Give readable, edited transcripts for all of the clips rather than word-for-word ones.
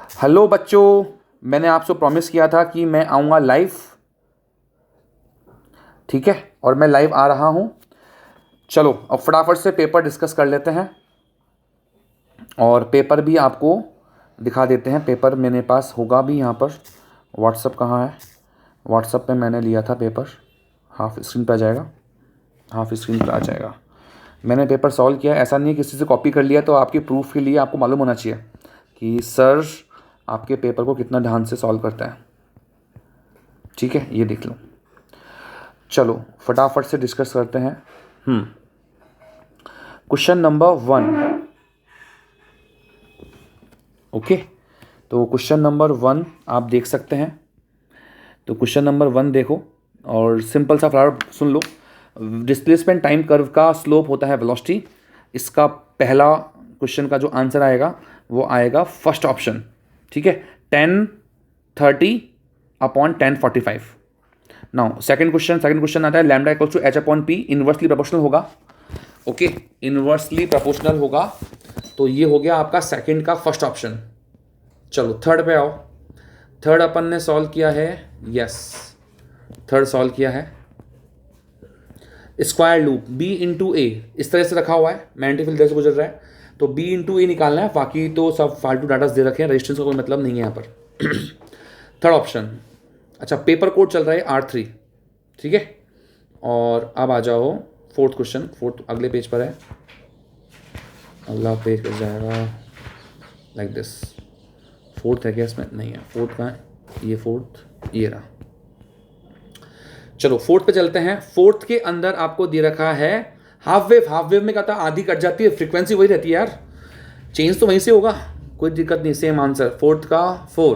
Hello बच्चों, मैंने आपसे प्रॉमिस किया था कि मैं आऊँगा लाइव। ठीक है, और मैं लाइव आ रहा हूँ। चलो अब फटाफट से पेपर डिस्कस कर लेते हैं और पेपर भी आपको दिखा देते हैं। पेपर मेरे पास होगा भी यहाँ पर। व्हाट्सअप कहाँ है? व्हाट्सअप पे मैंने लिया था पेपर। हाफ स्क्रीन पे आ जाएगा, हाफ स्क्रीन पे आ जाएगा। मैंने पेपर सॉल्व किया। ऐसा नहीं है किसी से कॉपी कर लिया, तो आपके प्रूफ के लिए आपको मालूम होना चाहिए कि सर आपके पेपर को कितना ध्यान से सॉल्व करता है। ठीक है, ये देख लो। चलो फटाफट से डिस्कस करते हैं। Question number 1। ओके, तो क्वेश्चन नंबर 1 आप देख सकते हैं। तो क्वेश्चन नंबर 1 देखो और सिंपल सा फटाफट सुन लो। डिस्प्लेसमेंट टाइम कर्व का स्लोप होता है वेलोसिटी। इसका पहला क्वेश्चन का जो आंसर आएगा वो आएगा फर्स्ट ऑप्शन। ठीक है, 1030/1045। नाउ सेकंड क्वेश्चन आता है lambda equals to h/p inversely proportional होगा। ओके, इनवर्सली प्रोपोर्शनल होगा। तो ये हो गया आपका सेकंड का फर्स्ट ऑप्शन। चलो थर्ड पे आओ। थर्ड अपन ने सॉल्व किया है। यस, थर्ड सॉल्व किया है। स्क्वायर लूप b इंटू ए इस तरह से रखा हुआ है, मैग्नेटिक फील्ड इधर से गुजर रहा है, तो b इंटू ए निकालना है। बाकी तो सब फालतू डाटा दे रखे हैं, रेजिस्टेंस का कोई मतलब नहीं है यहाँ पर। Third option. अच्छा, पेपर कोड चल रहा है R3। ठीक है, और अब आ जाओ फोर्थ क्वेश्चन। फोर्थ अगले पेज पर है। अगला पेज पर जाएगा लाइक दिस। फोर्थ है क्या इसमें? नहीं है। फोर्थ कहाँ है? ये फोर्थ, ये रहा। चलो फोर्थ पे चलते हैं। फोर्थ के अंदर आपको दे रखा है हाफ वेव। हाफ वेव में कहता आधी कट जाती है, फ्रीक्वेंसी वही रहती है यार, चेंज तो वहीं से होगा, कोई दिक्कत नहीं। सेम आंसर फोर्थ का 4।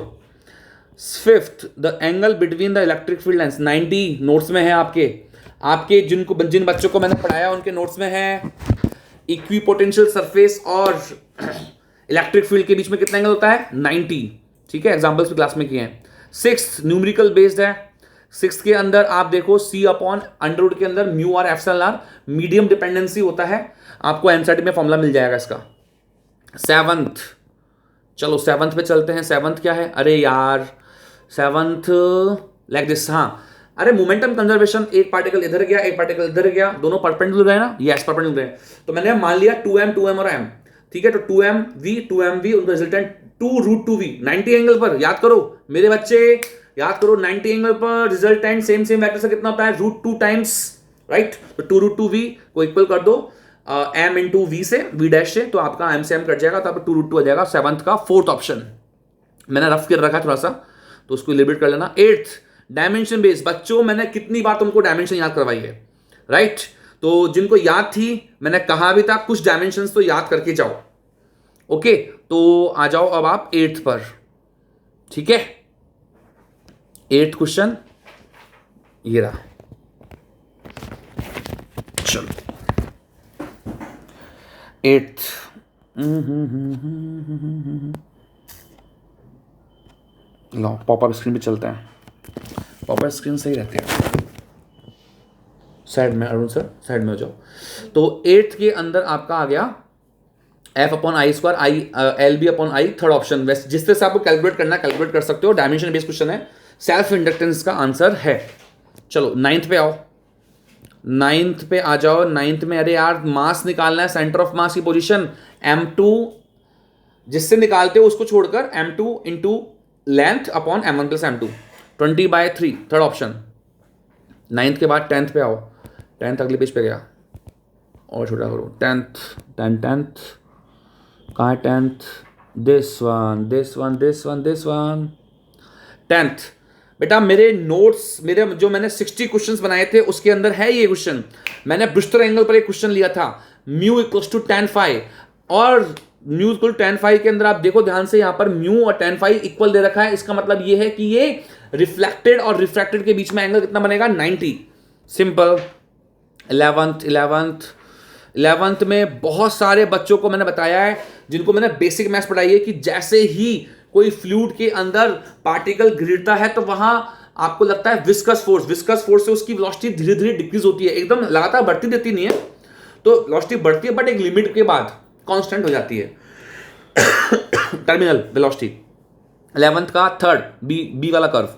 Fifth, the angle between the electric field lines 90 notes में है आपके जिन बच्चों को मैंने पढ़ाया उनके नोट्स में है। इक्विपोटेंशियल सरफेस और इलेक्ट्रिक फील्ड के बीच में कितना एंगल होता है? 90। ठीक है, एग्जाम्पल्स भी क्लास में किए हैं। सिक्स्थ न्यूमेरिकल बेस्ड है। सिक्स के अंदर आप देखो C/√, के अंदर mu R epsilon R medium dependency होता है। आपको एनसीईआरटी में फॉर्मूला मिल जाएगा इसका। सेवंथ, चलो सेवंथ पे चलते हैं। सेवंथ क्या है? अरे यार सेवंथ लाइक दिस। हाँ, अरे मोमेंटम कंजर्वेशन। एक पार्टिकल इधर गया, एक पार्टिकल इधर गया, दोनों परपेंडिकुलर गए ना? यस, परपेंडिकुलर गए। तो मैंने मान लिया 2m और m। ठीक है, तो 2mv उनका रिजल्टेंट 2√2v 90 एंगल पर। याद करो मेरे बच्चे, याद करो 90 एंगल पर रिजल्टेंट सेम वेक्टर से कितना होता है? √2 टाइम्स, राइट? तो 2√2v को इक्वल कर दो m इंटू v से, v डैश से, तो आपका m से m कट जाएगा, तो आपका 2√2 आ जाएगा। सेवंथ का फोर्थ ऑप्शन मैंने रफ कर रखा है थोड़ा सा, तो उसको लिमिट कर लेना। Eighth, dimension base. बच्चों मैंने कितनी बार तुमको डायमेंशन याद करवाई है, राइट? तो जिनको याद थी, मैंने कहा भी था कुछ डायमेंशन तो याद करके जाओ। ओके, तो आ जाओ अब आप एट्थ पर। ठीक है, एट्थ क्वेश्चन ये रहा। चलो एट्थ, लो पॉपअप स्क्रीन पे चलते हैं। पॉपअप स्क्रीन सही रहती है। साइड में अरुण सर, साइड में हो जाओ। तो एट्थ के अंदर आपका आ गया F/I², LB/I, थर्ड ऑप्शन। वैसे जिस तरह से आपको कैलकुलेट करना है कैलकुलेट कर सकते हो, डायमेंशन बेस्ड क्वेश्चन है। सेल्फ इंडक्टेंस का आंसर है। चलो नाइन्थ पे आओ। नाइन्थ पे आ जाओ। नाइन्थ में अरे यार मास निकालना है, सेंटर ऑफ मास की पोजीशन m2, जिससे निकालते हो उसको छोड़कर m2 into length upon m1 plus m2, 20/3, third option. Ninth के बाद टेंथ पे आओ। टेंथ अगले पेज पे गया और छोटा करो। टेंथ कहाँ है? Tenth this one. टेंथ बेटा मेरे नोट्स, मेरे जो मैंने 60 क्वेश्चंस बनाए थे उसके अंदर है ये क्वेश्चन। मैंने ब्रूस्टर एंगल पर एक क्वेश्चन लिया था, mu equals to tan phi, और म्यू इक्वल tan phi के अंदर आप देखो ध्यान से, यहां पर म्यू और tan phi इक्वल दे रखा है। इसका मतलब ये है कि ये रिफ्लेक्टेड और रिफ्रैक्टेड के बीच में एंगल कितना बनेगा? 90। सिंपल। 11th में बहुत सारे बच्चों को मैंने बताया है, जिनको मैंने बेसिक मैथ्स पढ़ाई है, कि जैसे ही कोई फ्लूइड के अंदर पार्टिकल गिरता है तो वहां आपको लगता है विस्कस फोर्स से उसकी वेलोसिटी धीरे धीरे डिक्रीज होती है, एकदम लगातार बढ़ती देती नहीं है। तो वेलोसिटी बढ़ती है बट एक लिमिट के बाद कांस्टेंट हो जाती है टर्मिनल वेलोसिटी। 11th का थर्ड बी वाला कर्व।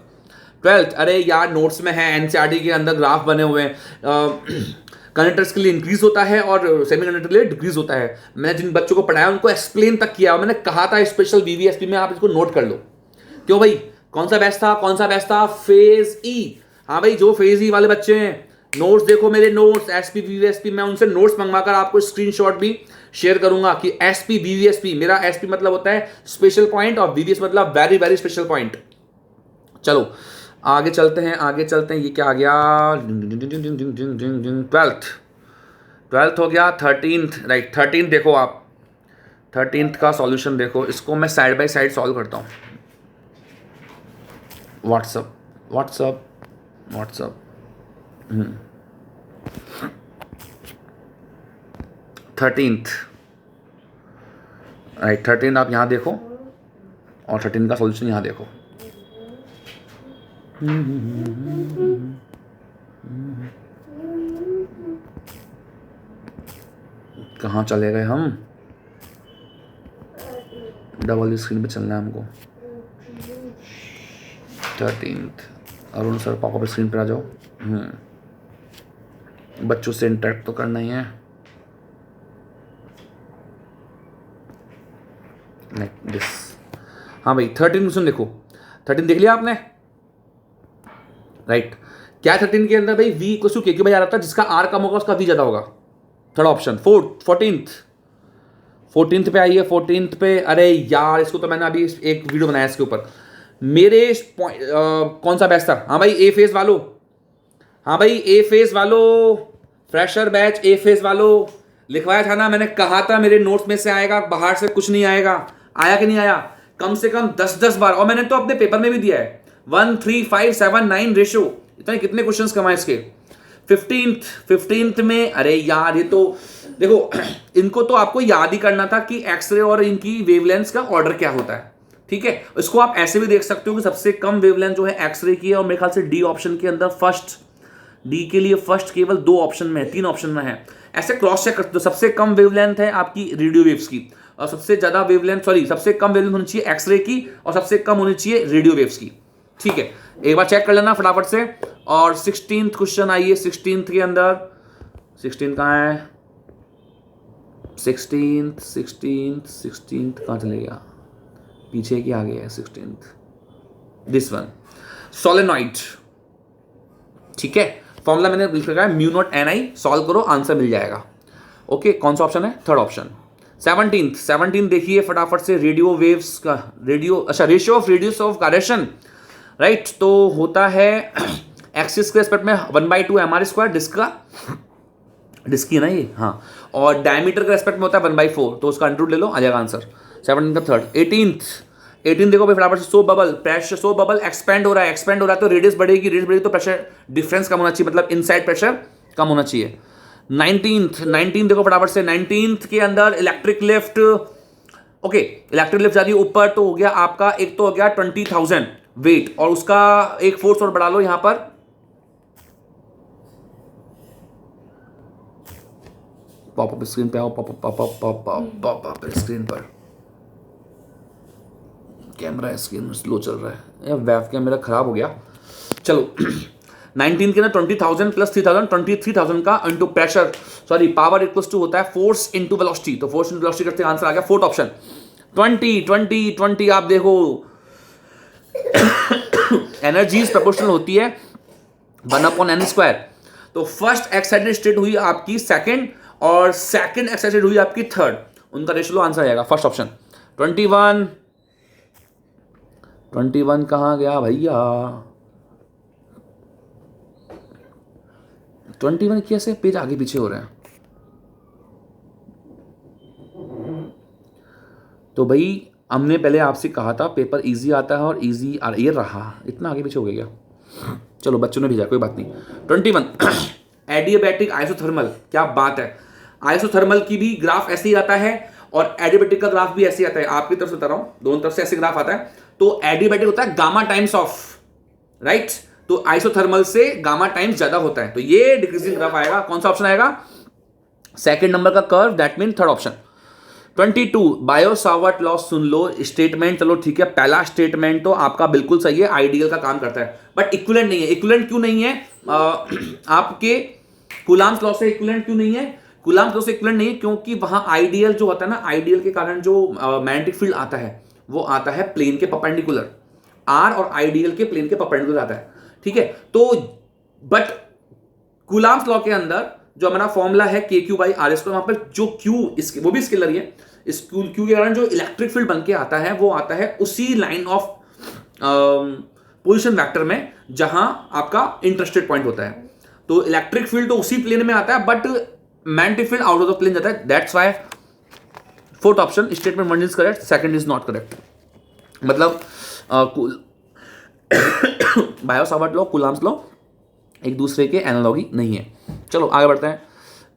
12th, अरे यार नोट्स में है, एनसीईआरटी के अंदर ग्राफ बने हुए हैं। कंडक्टर्स के लिए इंक्रीज होता है और सेमी कंडक्टर के लिए डिक्रीज होता है। मैंने जिन बच्चों को पढ़ाया उनको एक्सप्लेन तक किया, मैंने कहा था स्पेशल वीवीएसपी में आप इसको नोट कर लो। क्यों भाई, कौन सा बेस्ट था, कौन सा बेस्ट था? फेज ई। हाँ भाई, जो फेज ई वाले बच्चे हैं, नोट्स देखो मेरे नोट्स एसपी वीवीएसपी, मैं उनसे नोट्स मंगवाकर आपको स्क्रीनशॉट भी शेयर करूंगा कि एसपी वीवीएसपी, मेरा एसपी मतलब होता है स्पेशल पॉइंट और वीवीएस मतलब वेरी वेरी स्पेशल पॉइंट। चलो आगे चलते हैं, आगे चलते हैं। ये क्या आ गया? 12th हो गया। 13th, राइट, 13th देखो आप, 13th का सॉल्यूशन देखो। इसको मैं साइड बाय साइड सॉल्व करता हूँ। व्हाट्सअप 13th, राइट, 13th आप यहाँ देखो और 13th का सॉल्यूशन यहाँ देखो। कहाँ चले गए हम? डबल स्क्रीन पे चलना है हमको। 13th, Arun sir popup screen पर आ जाओ। बच्चों से इंटरेक्ट तो करना ही है। Like this. हाँ भाई 13 क्वेश्चन देखो। 13 देख लिया आपने, राइट। क्या 13 के अंदर भाई v इक्वल टू के क्यू बाई आर आता है, जिसका r कम होगा उसका v ज्यादा होगा। Third option. 14th पे आइए, 14th पे। अरे यार इसको तो मैंने अभी एक वीडियो बनाया इसके ऊपर। मेरे कौन सा बेस्ट था? हाँ भाई ए फेज वालों, हाँ भाई ए फेज वालों, फ्रेशर बैच ए फेज वालों, लिखवाया था ना मैंने, कहा था मेरे नोट्स में से आएगा, बाहर से कुछ नहीं आएगा। आया कि नहीं आया? कम से कम 10-10 बार, और मैंने तो अपने पेपर में भी दिया है। 1, 3, 5, 7, 9 रेशियो। इतने कितने क्वेश्चंस कमाए इसके। 15th में, अरे यार ये तो देखो इनको तो आपको याद ही करना था कि एक्सरे और इनकी वेवलेंथ का ऑर्डर क्या होता है, ठीक है। इसको आप ऐसे भी देख सकते हो कि सबसे कम वेवलेंथ जो है एक्सरे की है, और मेरे ख्याल से डी ऑप्शन के अंदर फर्स्ट, डी के लिए फर्स्ट केवल 2 ऑप्शन में है, 3 ऑप्शन में है। ऐसे क्रॉस चेक करते हो। सबसे कम वेवलेंथ है आपकी रेडियो वेव्स की, और सबसे ज्यादा वेवलेंथ, सॉरी सबसे कम वेवलेंथ होनी चाहिए एक्सरे की, और सबसे कम होनी चाहिए रेडियो वेव्स की, ठीक है। एक बार चेक कर लेना फटाफट से। और 16th क्वेश्चन आइए। 16th के अंदर, 16 कहाँ है? 16th कहाँ चले गया? पीछे की आगे है 16th, दिस वन, सोलेनॉइड, ठीक है। फॉर्मूला मैंने लिख रखा है mu not an I, solve करो आंसर मिल जाएगा। ओके, कौन सा ऑप्शन है? Third option. 17th देखिए फटाफट से। रेडियो वेव्स का रेडियो, अच्छा ratio of radius of gyration, right, तो होता है एक्सिस के रेस्पेक्ट में 1/2 mr², डिस्क का, डिस्क की ना ये, हाँ, और डायमीटर के रेस्पेक्ट में होता है 1/4, तो उसका अंडर रूट ले लो, आ जाएगा आंसर। 17 का थर्ड। 18th देखो भाई फटाफट से। सो बबल, प्रेशर, सो बबल एक्सपेंड हो रहा है, तो रेडियस बढ़ेगी, तो प्रेशर डिफरेंस कम होना चाहिए, मतलब इनसाइड प्रेशर कम होना चाहिए। 19th देखो फटाफट से। 19th के अंदर electric lift, okay, electric lift जा रही है ऊपर, तो हो गया आपका, एक तो हो गया 20,000 वेट, और उसका एक फोर्स और बढ़ा लो यहां पर, पॉपअप स्क्रीन पे आओ, पॉपअप स्क्रीन पर। कैमरा स्क्रीन स्लो चल रहा है, वेब कैमरा खराब हो गया। चलो 19 के ना 20,000 प्लस 3,000, 23,000 का into pressure, sorry power equals to होता है फोर्स इंटू वेलोसिटी, तो फोर्स इंटू वेलोसिटी करते आंसर आ गया फोर्थ ऑप्शन। 20 आप देखो एनर्जी प्रोपोर्शनल होती है 1/n², तो फर्स्ट एक्साइटेड स्टेट हुई आपकी सेकंड, और सेकंड एक्साइटेड हुई आपकी थर्ड, उनका रेशियो आंसर आएगा फर्स्ट ऑप्शन। 21 कहाँ गया भैया? 21 कैसे पेज आगे पीछे हो रहे हैं? तो भाई हमने पहले आपसे कहा था पेपर इजी आता है, और इजी ये रहा, इतना आगे पीछे हो गया क्या? चलो बच्चों ने भेजा, कोई बात नहीं। 21 एडियाबैटिक आइसोथर्मल, क्या बात है। आइसोथर्मल की भी ग्राफ ऐसे ही आता है, और एडियाबैटिक का ग्राफ भी ऐसे ही आता है। आपकी तरफ से बता रहा हूं, दोनों तरफ से ऐसे ग्राफ आता है। तो एडियाबैटिक होता है गामा टाइम्स ऑफ, राइट, तो आइसोथर्मल से गामा टाइम्स ज्यादा होता है, तो ये डिक्रीजिंग ग्राफ आएगा। कौन सा ऑप्शन आएगा? सेकंड नंबर का curve, that mean third option. 22 bio Savart law soon low, statement चलो ठीक है, पहला स्टेटमेंट तो आपका बिल्कुल सही है, आइडियल का काम करता है, बट इक्विवेलेंट नहीं है। इक्विवेलेंट क्यों नहीं है? आपके कूलाम्स लॉ से इक्विवेलेंट क्यों नहीं है? कूलाम्स लॉ से इक्विवेलेंट नहीं है क्योंकि वहां आइडियल जो होता है ना, आइडियल के कारण जो मैग्नेटिक फील्ड आता है वो आता है प्लेन के परपेंडिकुलर, आर और आइडियल के प्लेन के परपेंडिकुलर आता है, ठीक है। तो बट कूलाम्स लॉ के अंदर जो हमारा फॉर्मूला है के क्यू बाई आर स्क्वायर, वहां पर जो क्यू वो भी स्केलर ही है, इस क्यू के कारण जो इलेक्ट्रिक फील्ड बन के आता है वो आता है उसी लाइन ऑफ पोजीशन वेक्टर में जहां आपका इंटरेस्टेड पॉइंट होता है। तो इलेक्ट्रिक फील्ड तो उसी प्लेन में आता है, but magnetic field out of the plane जाता है। That's why fourth option statement 1 is correct, second is not correct. मतलब Biot Savart law, Coulomb's law एक दूसरे के एनालॉगी नहीं है। चलो आगे बढ़ते हैं।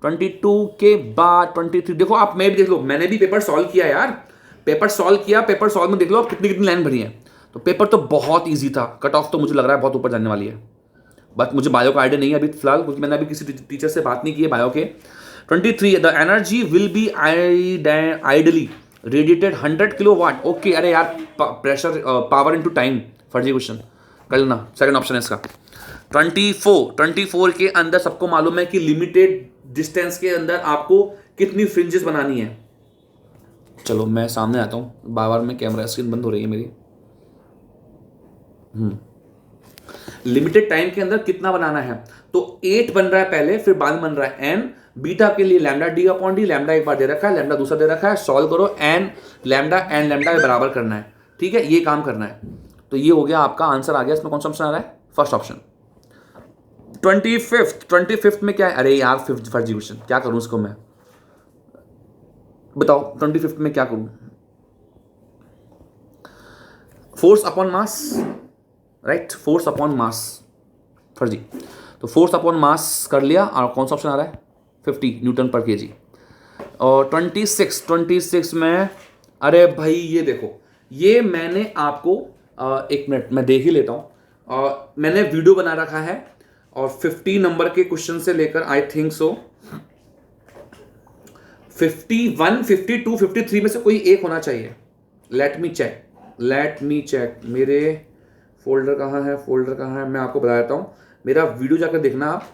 22 के बाद 23 देखो आप, मैं भी देख लो, मैंने भी पेपर सॉल्व किया यार, पेपर सॉल्व किया, पेपर सॉल्व में देख लो आप कितनी कितनी लाइन भरी है। तो पेपर तो बहुत इजी था, कट ऑफ तो मुझे लग रहा है बहुत ऊपर जाने वाली है, बट मुझे बायो का आइडिया नहीं है अभी फिलहाल, क्योंकि मैंने अभी किसी टीचर से बात नहीं की है बायो के। 23 the energy will be ideally radiated 100 kilowatt. Okay, अरे यार प्रेशर पावर इनटू टाइम, फर्जी क्वेश्चन कर लेना, सेकंड ऑप्शन है इसका। 24 के अंदर सबको मालूम है कि लिमिटेड डिस्टेंस के अंदर आपको कितनी फ्रिंजेस बनानी है। चलो मैं सामने आता हूं, बार में कैमरा स्क्रीन बंद हो रही है मेरी। लिमिटेड टाइम के अंदर कितना बनाना है, तो 8 बन रहा है पहले, फिर बाद में बन रहा है n। बीटा के लिए lambda D upon D, lambda एक बार दे रखा है, लैम्डा दूसरा दे रखा है, सॉल्व करो, n लैम्डा के बराबर करना है, ठीक है, ये काम करना है। तो ये हो गया आपका आंसर आ गया। इसमें कौन सा ऑप्शन आ रहा है? First option. 25th में क्या है? अरे यार फर्जी क्वेश्चन, क्या करूं इसको मैं, बताओ 25th में क्या करूं? Force upon mass, right, force upon mass, फर्जी। तो फोर्स अपॉन मास कर लिया, और कौन सा ऑप्शन आ रहा है? 50 न्यूटन पर केजी। और 26 में, अरे भाई ये देखो, ये मैंने आपको एक मिनट मैं देख ही लेता हूं, मैंने वीडियो बना रखा है, और 50 नंबर के क्वेश्चन से लेकर आई थिंक सो 51, 52, 53 में से कोई एक होना चाहिए। लेट मी चेक मेरे फोल्डर कहाँ है, मैं आपको बता देता हूं, मेरा वीडियो जाकर देखना आप,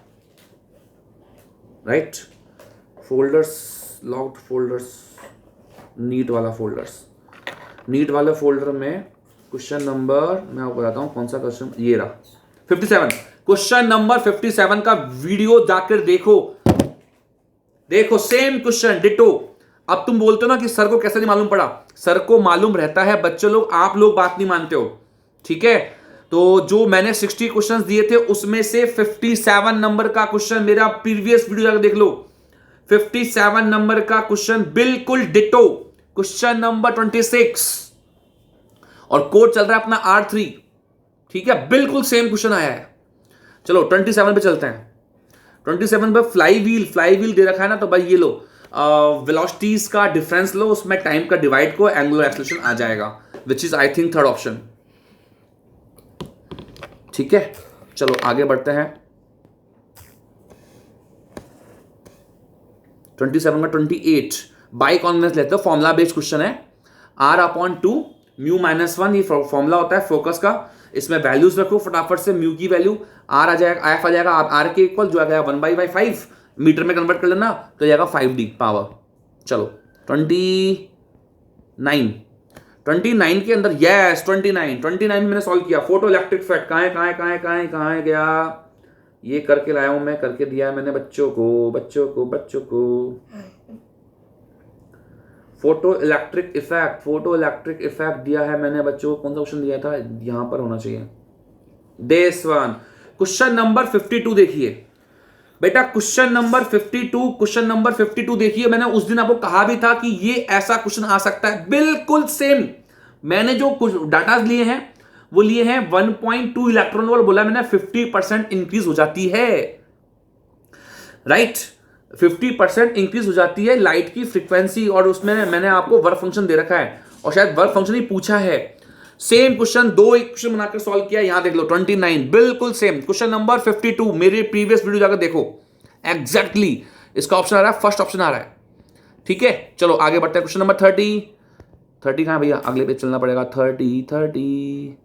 right, folders, locked folders, NEET वाला फोल्डर में क्वेश्चन नंबर, मैं आपको बताता हूं कौन सा क्वेश्चन, ये रहा 57, क्वेश्चन नंबर 57 का वीडियो जाकर देखो सेम क्वेश्चन डिटो। अब तुम बोलते हो ना कि सर को कैसे नहीं मालूम पड़ा, सर को मालूम रहता है बच्चे लोग, आप लोग बात नहीं मानते हो, ठीक है। तो जो मैंने 60 क्वेश्चंस दिए थे उसमें से 57 नंबर का क्वेश्चन, मेरा प्रीवियस वीडियो जाकर देख लो, 57 नंबर का क्वेश्चन बिल्कुल डिटो क्वेश्चन नंबर 26, और कोड चल रहा है अपना R3, ठीक है, बिल्कुल सेम क्वेश्चन आया है। चलो 27 पे चलते हैं। 27 पे फ्लाई व्हील दे रखा है ना, तो भाई ये लो, वेलोसिटीज का डिफरेंस लो, उसमें टाइम का डिवाइड को, एंगुलर एक्सेलरेशन आ जाएगा, which is I think third option, ठीक है। चलो आगे बढ़ते हैं। 27 में 28 बाई कॉन्वेंस लेते हो, फॉर्मुला बेस्ड क्वेश्चन है, R/2 म्यू -1, ये फॉर्मुला होता है फोकस का, इसमें वैल्यूज रखो फटाफट से, म्यू की वैल्यू R आ जाएगा, F आ जाएगा, R के इक्वल जो आ गया 1/5, मीटर में कन्वर्ट कर लेना तो जाएगा 5D पावर। चलो 29 के अंदर, यस 29 में मैंने सॉल्व किया, फोटो इलेक्ट्रिक इफेक्ट कहाँ है गया, ये करके लाया हूं मैं, करके दिया है मैंने बच्चों को फोटो इलेक्ट्रिक इफेक्ट दिया है मैंने बच्चों को। कौन सा क्वेश्चन दिया था? यहां पर होना चाहिए, दिस वन, क्वेश्चन नंबर 52 देखिए बेटा, क्वेश्चन नंबर 52 देखिए। मैंने उस दिन आपको कहा भी था कि ये ऐसा क्वेश्चन आ सकता है, बिल्कुल सेम। मैंने जो कुछ डाटा लिए हैं वो लिए हैं 1.2 इलेक्ट्रॉन वोल्ट, बोला मैंने 50% इंक्रीज हो जाती है, राइट, 50% इंक्रीज हो जाती है लाइट की फ्रीक्वेंसी, और उसमें मैंने आपको वर्क फंक्शन दे रखा है, और शायद वर्क फंक्शन ही पूछा है। सेम क्वेश्चन, दो इक्वेशन बनाकर सॉल्व किया, यहां देख लो 29 बिल्कुल सेम। क्वेश्चन नंबर 52 मेरे प्रीवियस वीडियो जाकर देखो, एग्जैक्टली इसका ऑप्शन आ रहा है, फर्स्ट ऑप्शन आ रहा है, ठीक है, चलो आगे बढ़ते हैं। क्वेश्चन नंबर 30 कहाँ भैया, अगले पे चलना पड़ेगा। 30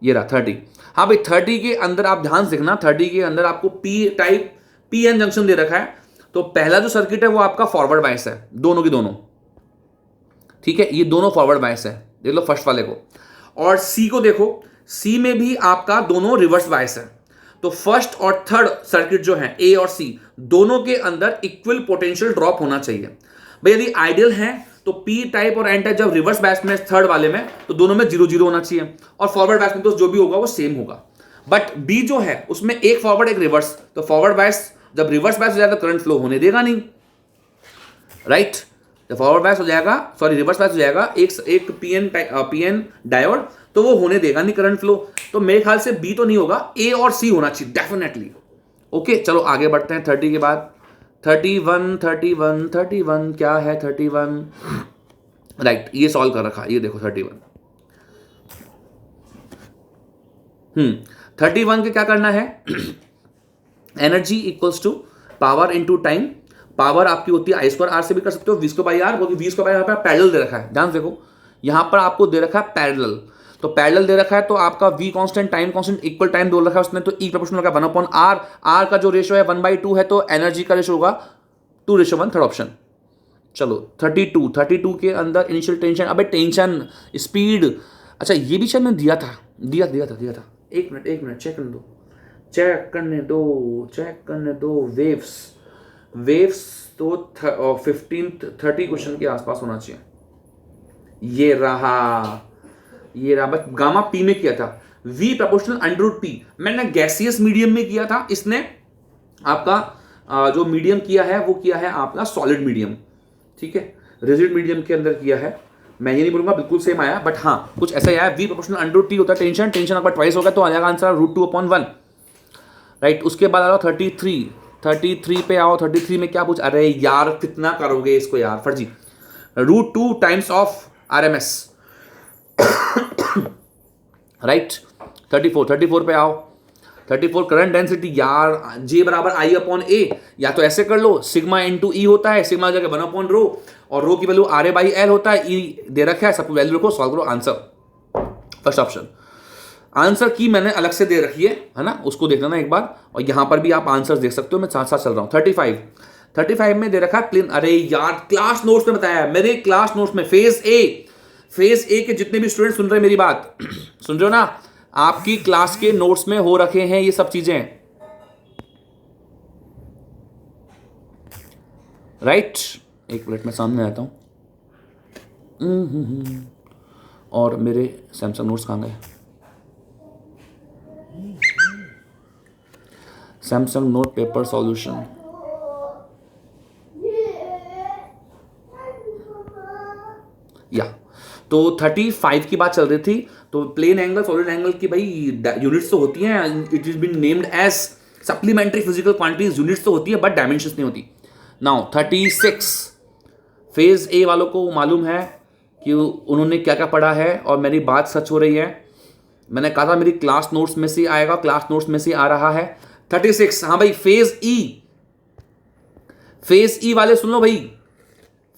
ये रहा 30। हाँ भाई 30 के अंदर आप ध्यान से देखना, 30 के अंदर आपको पी टाइप पीएन जंक्शन दे रखा है। तो पहला जो सर्किट है वो आपका फॉरवर्ड बायस है, दोनों की दोनों, ठीक है, ये दोनों फॉरवर्ड बायस है, देख लो फर्स्ट वाले को। और सी को देखो, सी में भी आपका दोनों रिवर्स बायस है। तो फर्स्ट और थर्ड सर्किट जो है ए और सी, दोनों के अंदर इक्वल पोटेंशियल ड्रॉप होना चाहिए भाई। यदि आइडियल है तो पी टाइप और एन टाइप जब रिवर्स बायस में थर्ड वाले में, तो दोनों में 0-0 होना चाहिए, और फॉरवर्ड बायस में तो जो भी होगा वो सेम होगा। बट बी जो है उसमें एक फॉरवर्ड एक रिवर्स, तो फॉरवर्ड बायस जब रिवर्स बायस हो जाएगा तो करंट फ्लो होने देगा नहीं, राइट। जब फॉरवर्ड बायस हो जाएगा, सॉरी रिवर्स बायस हो जाएगा, एक पीएन डायोड, तो वो होने देगा नहीं करंट फ्लो। तो मेरे ख्याल से बी तो नहीं होगा, ए और सी होना चाहिए डेफिनेटली। ओके चलो आगे बढ़ते हैं। 30 के बाद 31 क्या है 31, राइट, ये सॉल्व कर रखा, ये देखो 31। 31 के क्या करना है, energy equals to power into time. Power आपकी होती है I²R से भी कर सकते हो, V²/R, क्योंकि V² यहाँ पे पैरेलल दे रखा है, ध्यान से देखो यहां पर आपको दे रखा है पैरेलल। तो पैरेलल दे रखा है तो आपका V constant, time constant equal time बोल रखा है उसने, तो E प्रोपोर्शनल होगा 1/R। R का जो रेशियो है 1/2 है, तो एनर्जी का रेशियो होगा 2:1, थर्ड ऑप्शन। चलो 32 के अंदर इनिशियल टेंशन, अबे टेंशन स्पीड, अच्छा ये भी शायद मैंने दिया था। एक मिनट चेक करने दो। वेव्स तो 30 क्वेश्चन के आसपास होना चाहिए। ये रहा बस गामा पी में किया था, V प्रोपोर्शनल √P मैंने गैसियस मीडियम में किया था, इसने आपका जो मीडियम किया है वो किया है आपका सॉलिड मीडियम, ठीक है, रिजिड मीडियम के अंदर किया है। मैं ये नहीं बोलूंगा बिल्कुल सेम आया, बट हाँ कुछ ऐसा ही आया। V प्रोपोर्शनल √T होता है टेंशन आपका ट्वाइस होगा, तो आ जाएगा आंसर √2/1, राइट। उसके बाद आ रहा 33 पे आओ। 33 में क्या पूछ, अरे यार कितना करोगे इसको यार, फर्जी। √2 टाइम्स ऑफ RMS, राइट। 34 पे आओ। 34 करंट डेंसिटी, यार J = I/A, या तो ऐसे कर लो, सिग्मा इंटू E होता है, सिग्मा जगह 1/ρ, और रो की वैल्यू RA/L होता है, E दे रखा है, सब वैल्यू रखो, सॉल्व करो, आंसर फर्स्ट ऑप्शन। आंसर की मैंने अलग से दे रखी है ना, उसको देख लेना एक बार, और यहां पर भी आप आंसर देख सकते हो, मैं साथ साथ चल रहा हूं। 35 में दे रखा है प्लेन, अरे यार क्लास नोट्स में बताया है, मेरे क्लास नोट्स में फेज ए के जितने भी स्टूडेंट सुन रहे हैं मेरी बात, सुन रहे हो ना, आपकी क्लास के नोट्स में हो रखे हैं ये सब चीजें, राइट। एक मिनट में सामने आता हूं, और मेरे सैमसंग नोट्स कहां गए, सैमसंग नोट पेपर सॉल्यूशन, या तो 35 की बात चल रही थी। तो प्लेन एंगल, सॉलिड एंगल की भाई यूनिट्स तो होती हैं, it is been named as supplementary physical quantities, units तो होती है बट डायमेंशंस नहीं होती। नाउ 36 फेज ए वालों को मालूम है कि उन्होंने क्या क्या पढ़ा है, और मेरी बात सच हो रही है। मैंने कहा था मेरी क्लास नोट्स में से आएगा, क्लास नोट्स में से आ रहा है 36। हाँ भाई फेज ई वाले सुन लो भाई,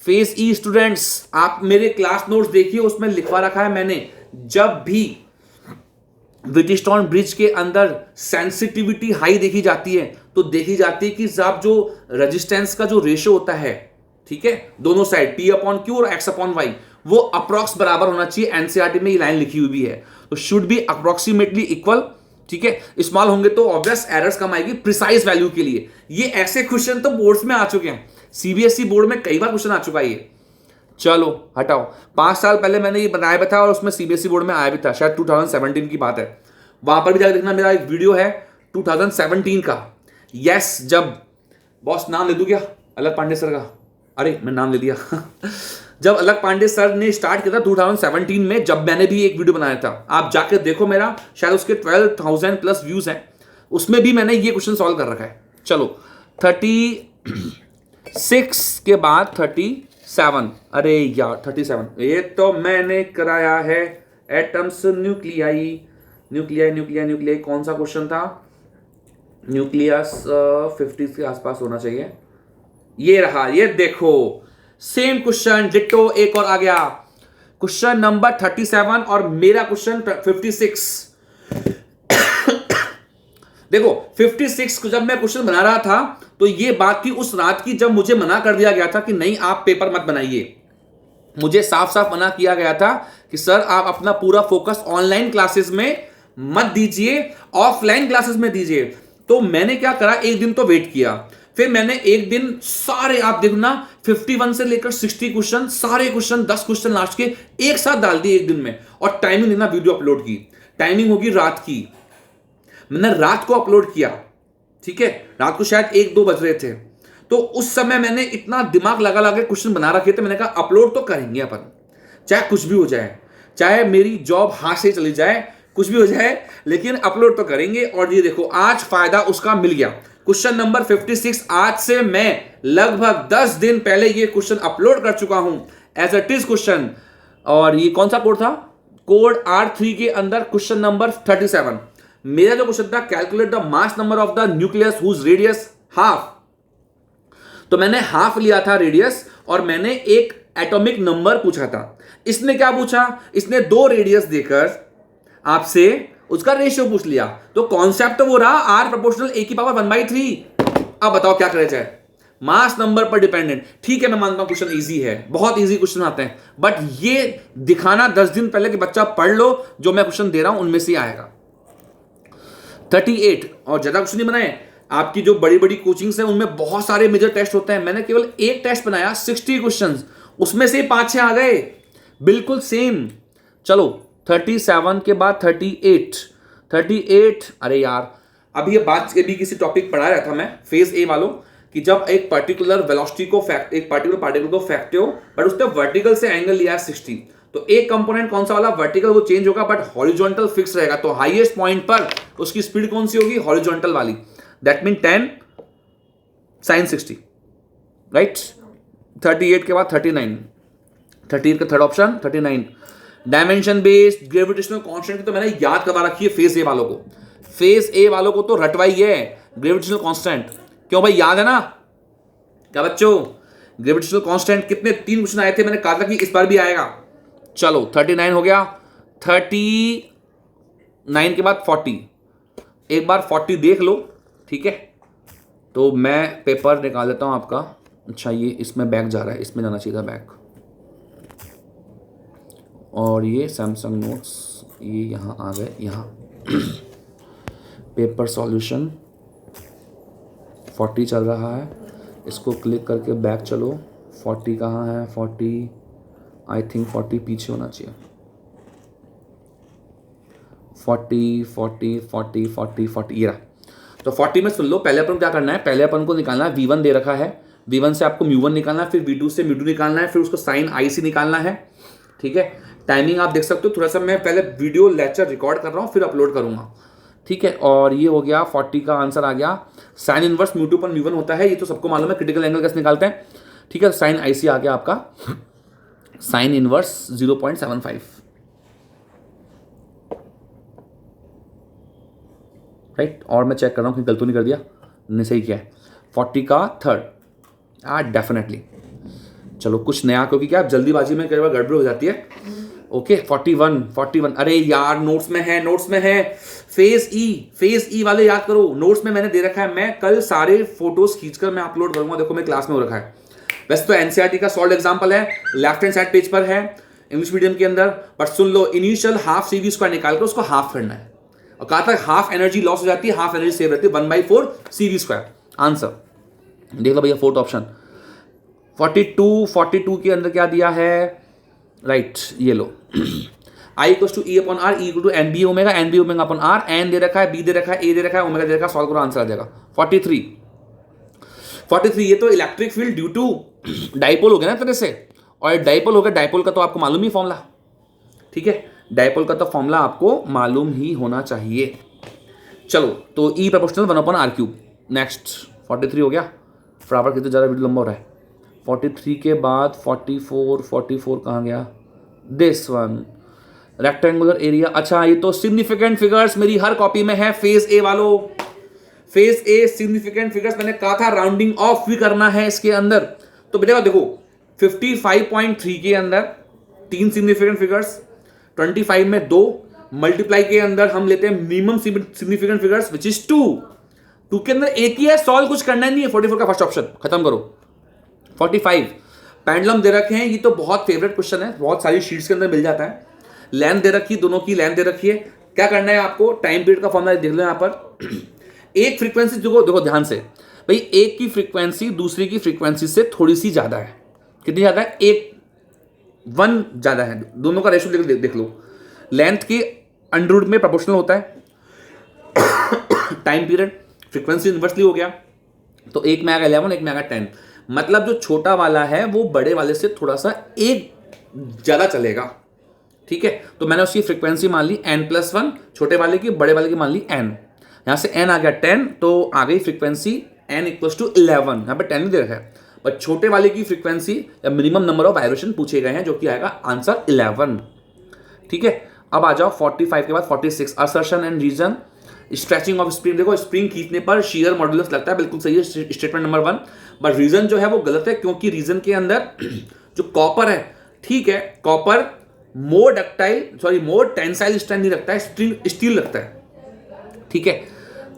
फेज ई स्टूडेंट्स, आप मेरे क्लास नोट्स देखिए, उसमें लिखवा रखा है मैंने, जब भी व्हिटस्टोन ब्रिज के अंदर सेंसिटिविटी हाई देखी जाती है, तो देखी जाती है कि साहब जो रेजिस्टेंस का जो रेशियो होता है, ठीक है, दोनों साइड P/Q और X/Y, वो अप्रॉक्स बराबर होना चाहिए। एनसीईआरटी में ये लाइन लिखी हुई भी है, तो शुड बी अप्रोक्सीमेटली इक्वल, ठीक है। स्मॉल होंगे तो ऑब्वियस एरर्स कम आएगी प्रिसाइज वैल्यू के लिए। ये ऐसे क्वेश्चन तो बोर्ड्स में आ चुके हैं, सीबीएसई बोर्ड में कई बार क्वेश्चन आ चुका है ये। चलो हटाओ, 5 साल पहले मैंने ये बनाया भी था, और उसमें सीबीएसई बोर्ड में आया भी था, शायद 2017 की बात है, वहां पर भी जाकर देखना, मेरा एक वीडियो है 2017 का। यस, जब बॉस नाम ले दूं क्या, अलग पांडे सर का, अरे मैं नाम ले दिया जब अलग पांडे सर ने स्टार्ट किया था 2017 में, जब मैंने भी एक वीडियो बनाया था, आप जाकर देखो मेरा, शायद उसके 12,000 प्लस व्यूज हैं, उसमें भी मैंने ये क्वेश्चन सॉल्व कर रखा है। चलो 36 के बाद 37, अरे यार 37, ये तो मैंने कराया है एटम्स न्यूक्लियाई, कौन सा क्वेश्चन था, न्यूक्लियस 50 के आसपास होना चाहिए, ये रहा, ये देखो सेम क्वेश्चन डिट्टो, एक और आ गया क्वेश्चन नंबर 37 और मेरा क्वेश्चन 56। देखो 56 को जब मैं क्वेश्चन बना रहा था तो ये बात थी उस रात की जब मुझे मना कर दिया गया था कि नहीं आप पेपर मत बनाइए। मुझे साफ साफ मना किया गया था कि सर आप अपना पूरा फोकस ऑनलाइन क्लासेस में मत दीजिए, ऑफलाइन क्लासेस में दीजिए। तो मैंने क्या करा, एक दिन तो वेट किया, फिर मैंने एक दिन सारे, आप देखना 51 से लेकर 60 क्वेश्चन, सारे क्वेश्चन 10 क्वेश्चन लास्ट के एक साथ डाल दिए एक दिन में, और टाइमिंग देना वीडियो अपलोड की। टाइमिंग होगी रात की, मैंने रात को अपलोड किया, ठीक है, रात को शायद 1-2 बज रहे थे। तो उस समय मैंने इतना दिमाग लगा लगा क्वेश्चन बना रखे थे, मैंने कहा अपलोड तो करेंगे अपन, चाहे कुछ भी हो जाए, चाहे मेरी जॉब हाथ से चली जाए, कुछ भी हो जाए, लेकिन अपलोड तो करेंगे। और ये देखो आज फायदा उसका मिल गया। क्वेश्चन नंबर 56 आज से मैं लगभग 10 दिन पहले ये क्वेश्चन अपलोड कर चुका हूं एज इट इज क्वेश्चन। और ये कौन सा कोड था, कोड R3 के अंदर क्वेश्चन नंबर 37। मेरा जो क्वेश्चन था, calculate the mass number of the nucleus whose radius half. तो मैंने हाफ लिया था रेडियस, और मैंने एक एटॉमिक नंबर पूछा था। इसने क्या पूछा, इसने 2 रेडियस देकर आपसे उसका रेशियो पूछ लिया। तो कॉन्सेप्ट तो वो रहा R प्रोपोर्शनल A की पावर 1/3। अब बताओ क्या करे जाए, मास नंबर पर डिपेंडेंट। ठीक है, मैं मानता हूं क्वेश्चन इजी है, बहुत इजी क्वेश्चन आते हैं, बट ये दिखाना 10 दिन पहले कि बच्चा पढ़ लो, जो मैं क्वेश्चन दे रहा हूं उनमें से आएगा। 38 और ज्यादा क्वेश्चन नहीं बनाए। आपकी जो बड़ी बड़ी कोचिंग्स हैं उनमें बहुत सारे मेजर टेस्ट होते हैं, मैंने केवल एक टेस्ट बनाया 60 क्वेश्चंस, उसमें से 5-6 आ गए बिल्कुल सेम। चलो 37 के बाद 38। अरे यार अभी ये बात भी किसी टॉपिक पढ़ा रहा था मैं फेज ए वालों कि जब एक पर्टिकुलर वेलोसिटी को एक पर्टिकुलर पार्टिकल को फेंकते हो, बट उसने वर्टिकल से एंगल लिया है 60, तो एक कंपोनेंट कौन सा वाला, वर्टिकल, वो चेंज होगा बट हॉरिजॉन्टल फिक्स रहेगा। तो हाईएस्ट पॉइंट पर उसकी स्पीड कौन सी होगी, हॉरिजॉन्टल वाली। That mean 10 sin 60, right. 38 के बाद 38 का third option 39। Dimension based gravitational constant की तो मैंने याद करवा रखी है फेज ए वालों को। फेज ए वालों को तो रटवाई है ग्रेविटेशनल कांस्टेंट। क्यों भाई, याद है ना क्या बच्चों, ग्रेविटेशनल कांस्टेंट कितने 3 क्वेश्चन आए थे, मैंने कहा था कि इस बार भी आएगा। चलो 39 हो गया। 39 के बाद 40, एक बार 40 देख लो, ठीक है। तो मैं पेपर निकाल लेता हूं आपका। अच्छा ये इसमें बैक जा रहा है, इसमें जाना चाहिए था बैक। और ये सैमसंग नोट्स ये यहाँ आ गए, यहाँ पेपर सॉल्यूशन 40 चल रहा है, इसको क्लिक करके बैक चलो। 40 कहाँ है, 40 आई थिंक 40 पीछे होना चाहिए। 40 ये रहा। तो 40 में सुन लो, पहले अपन क्या करना है, पहले अपन को निकालना है V1 दे रखा है, V1 से आपको μ1 निकालना है, फिर V2 से μ2 निकालना है, फिर उसको साइन IC निकालना है, ठीक है। टाइमिंग आप देख सकते हो, थोड़ा सा मैं पहले वीडियो लेक्चर रिकॉर्ड कर रहा हूँ फिर अपलोड करूँगा, ठीक है। और ये हो गया 40 का आंसर आ गया। साइन इनवर्स μ2 पर μ1 होता है, ये तो सबको मालूम है, क्रिटिकल एंगल कैसे निकालते हैं, ठीक है। साइन IC आ गया आपका, साइन इनवर्स 0.75, राइट। और मैं चेक कर रहा हूँ कि गलत तो नहीं कर दिया, नहीं सही किया है। 40 का थर्ड डेफिनेटली। चलो कुछ नया, क्योंकि क्या जल्दीबाजी में कई बार गड़बड़ हो जाती है। ओके 41। अरे यार नोट्स में है फेज ई वाले याद करो, नोट्स में मैंने दे रखा है। मैं कल सारे फोटोज खींचकर मैं अपलोड करूंगा, देखो मैं क्लास में हो रखा है। वैसे तो एनसीईआरटी का सॉल्व एग्जांपल है, लेफ्ट हैंड साइड पेज पर है इंग्लिश मीडियम के अंदर, but soon low, initial half CV square निकाल कर उसको हाफ करना है, और कहा था हाफ एनर्जी लॉस हो जाती है, हाफ एनर्जी सेव रहती है, 1/4 CV स्क्वायर। आंसर देख लो भैया, फोर्थ ऑप्शन 42 के अंदर क्या दिया है, राइट ये लो I = E/R, E = NB omega, NB omega upon R, N दे रखा है, B दे रखा है, A दे रखा है, ओमेगा दे रखा है, सॉल्व करो आंसर आ जाएगा 43। ये तो electric field due to dipole हो गया ना तरह से, और डाइपोल हो गया, डाइपोल का तो आपको मालूम ही फॉर्मूला, ठीक है, डाइपोल का तो फॉर्मूला आपको मालूम ही होना चाहिए। चलो तो E प्रोपोर्शनल 1/r³। नेक्स्ट 43 हो गया, फटाफट कितने ज़्यादा वीडियो लंबा हो रहा है। 43 के बाद 44 कहाँ गया, दिस वन, रेक्टेंगुलर एरिया। अच्छा ये तो सिग्निफिकेंट फिगर्स मेरी हर कॉपी में है, फेज ए वालों, फेज ए सिग्निफिकेंट फिगर्स, मैंने कहा था राउंडिंग ऑफ भी करना है इसके अंदर। तो बेटा देखो 55.3 के अंदर 3 सिग्निफिकेंट फिगर्स, 25 में 2, मल्टीप्लाई के अंदर हम लेते हैं minimum significant figures which is 2 के अंदर एक ही है, सॉल्व कुछ करना नहीं है। 44 का फर्स्ट ऑप्शन खत्म करो। 45 पेंडुलम दे रखे हैं, ये तो बहुत फेवरेट क्वेश्चन है, बहुत सारी शीट्स के अंदर मिल जाता है। लेंथ दे रखी, दोनों की लेंथ दे रखी है। क्या करना है आपको, टाइम पीरियड का फॉर्मूला देख लो यहाँ पर। एक फ्रीक्वेंसी देखो ध्यान से भाई, एक की फ्रीक्वेंसी दूसरी की फ्रीक्वेंसी से थोड़ी सी ज्यादा है। कितनी ज्यादा है? 1 ज्यादा है। दोनों का रेशियो देख लो। लेंथ के अंडर में प्रोपोर्शनल होता है। टाइम पीरियड फ्रीक्वेंसी इन्वर्सली हो गया, तो एक में आएगा 11, एक में आएगा 10। मतलब जो छोटा वाला है वो बड़े वाले से थोड़ा सा एक ज्यादा चलेगा। ठीक है, तो मैंने उसकी फ्रीक्वेंसी मान ली n+1, छोटे वाले की, बड़े वाले की मान ली n। यहां से n आ गया 10, तो आ गई फ्रीक्वेंसी n = 11। यहां पे 10 नहीं दे रखा है, पर छोटे वाले की फ्रीक्वेंसी या मिनिमम नंबर ऑफ वाइब्रेशन पूछे गए हैं, जो कि आएगा आंसर 11। ठीक है, अब आ जाओ 45 के बाद 46, assertion and reason, stretching of spring. देखो स्प्रिंग खींचने पर शियर मॉडुलस लगता है, बिल्कुल सही है स्टेटमेंट नंबर 1, बट रीजन जो है वो गलत है, क्योंकि रीजन के अंदर जो कॉपर है, ठीक है, कॉपर मोर टेंसाइल स्ट्रेंथ नहीं रखता है, स्टील रखता है। ठीक है,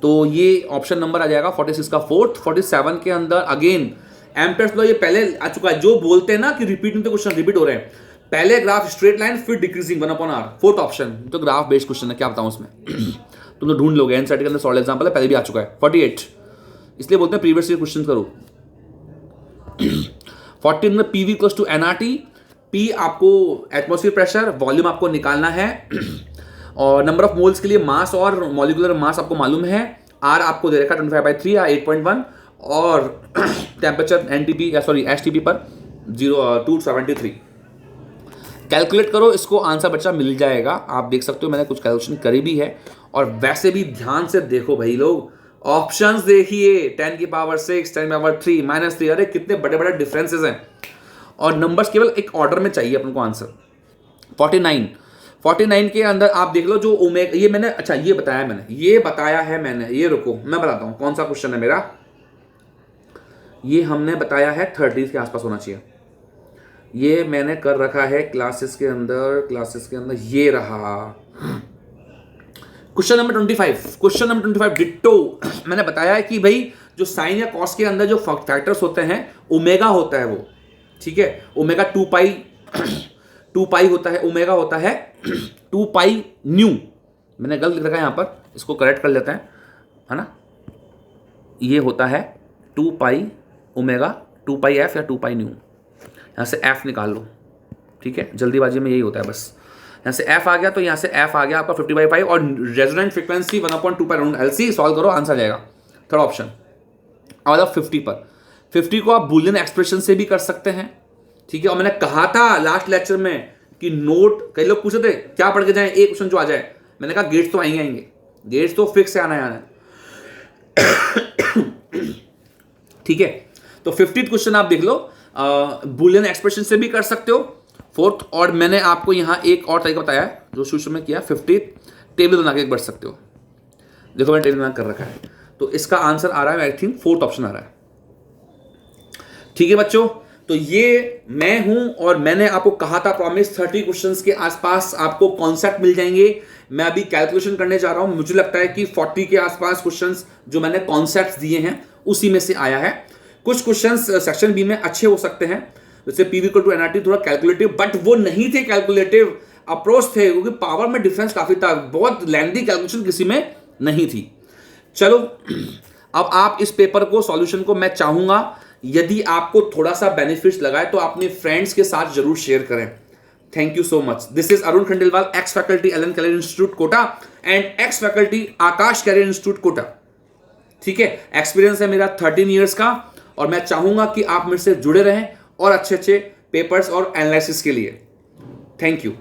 तो ये ऑप्शन नंबर आ जाएगा 46 का फोर्थ। 47 के अंदर अगेन एम्पेयर्स लॉ, ये पहले आ चुका है। जो बोलते हैं ना कि रिपीट में, तो क्वेश्चन रिपीट हो रहे हैं। पहले ग्राफ स्ट्रेट लाइन, फिर डिक्रीजिंग 1/r, फोर्थ ऑप्शन। तो ग्राफ बेस्ड क्वेश्चन है, क्या बताऊं उसमें। तुम तो ढूंढ लोगे, एनसीईआरटी के अंदर सॉल्व एग्जांपल है, पहले भी आ चुका है। 48, इसलिए बोलते हैं प्रीवियस ईयर क्वेश्चन करो। 14 में PV = nRT। P आपको एटमॉस्फेयर प्रेशर, वॉल्यूम आपको निकालना है, और नंबर ऑफ मोल्स के लिए मास और मॉलिक्यूलर मास आपको मालूम है। R आपको दे रखा 25/3 या 8.1, और टेम्परेचर STP पर 273। कैलकुलेट करो इसको, आंसर बच्चा मिल जाएगा। आप देख सकते हो मैंने कुछ कैलकुलेशन करी भी है, और वैसे भी ध्यान से देखो भाई लोग, ऑप्शंस देखिए, 10⁻⁶, 10⁻3, -3, अरे कितने बड़े बड़े डिफरेंसेस हैं, और नंबर्स केवल एक ऑर्डर में चाहिए अपन को आंसर। 49 के अंदर आप देख लो, जो ओमेगा, ये मैंने, अच्छा ये बताया है मैंने, ये रुको मैं बताता हूं कौन सा क्वेश्चन है मेरा। ये हमने बताया है 30 के आसपास होना चाहिए। ये मैंने कर रखा है क्लासेस के अंदर ये रहा क्वेश्चन नंबर 25 डिट्टो। मैंने बताया है कि भाई जो साइन या कॉस के अंदर जो फैक्टर्स होते हैं, ओमेगा होता है वो, ठीक है, ओमेगा 2 पाई होता है, ओमेगा होता है 2 पाई न्यू। मैंने गलत लिख रखा है यहाँ पर, इसको करेक्ट कर लेते हैं, है ना। ये होता है 2 पाई ओमेगा, 2 पाई एफ या 2 पाई न्यू। यहाँ से एफ निकाल लो, ठीक है, जल्दीबाजी में यही होता है बस। यहाँ से एफ आ गया, तो यहाँ से एफ आ गया आपका 50/5, और रेजोनेंट फ्रीक्वेंसी 1/2 पाई राउंड LC। सॉल्व करो, आंसर जाएगा थर्ड ऑप्शन। और 50 पर 50 को आप बूलियन एक्सप्रेशन से भी कर सकते हैं, ठीक है। और मैंने कहा था लास्ट लेक्चर में कि नोट, कई लोग पूछे थे क्या पढ़ के जाएं, एक क्वेश्चन जो आ जाए, मैंने कहा गेट्स तो आएंगे, गेट्स तो फिक्स है, आना है। ठीक है, तो 50th क्वेश्चन आप देख लो, बूलियन एक्सप्रेशन से भी कर सकते हो, फोर्थ। और मैंने आपको यहां एक और तरीका बताया है जो शुरू में किया, 50th टेबल बना के बढ़ सकते हो। देखो मैंने टेबल बना कर रखा है, तो इसका आंसर आ रहा है, आई थिंक फोर्थ ऑप्शन आ रहा है। ठीक है बच्चों, तो ये मैं हूं, और मैंने आपको कहा था प्रॉमिस 30 क्वेश्चंस के आसपास आपको कॉन्सेप्ट मिल जाएंगे। मैं अभी कैलकुलेशन करने जा रहा हूं, मुझे लगता है कि 40 के आसपास क्वेश्चंस जो मैंने कॉन्सेप्ट्स दिए हैं उसी में से आया है। कुछ क्वेश्चंस सेक्शन बी में अच्छे हो सकते हैं, जैसे PV = nRT, थोड़ा कैलकुलेटिव, बट वो नहीं थे कैलकुलेटिव अप्रोच थे, क्योंकि पावर में डिफरेंस काफी था, बहुत लेंथी कैलकुलेशन किसी में नहीं थी। चलो, अब आप इस पेपर को, सॉल्यूशन को, मैं चाहूंगा यदि आपको थोड़ा सा बेनिफिट्स लगाए तो अपने फ्रेंड्स के साथ जरूर शेयर करें। Thank you so much. This is Arun Khandelwal, ex faculty Allen career institute Kota and ex faculty Aakash career institute Kota. ठीक है, एक्सपीरियंस है मेरा 13 ईयर्स का, और मैं चाहूंगा कि आप मेरे से जुड़े रहें और अच्छे अच्छे पेपर्स और एनालिसिस के लिए। Thank you.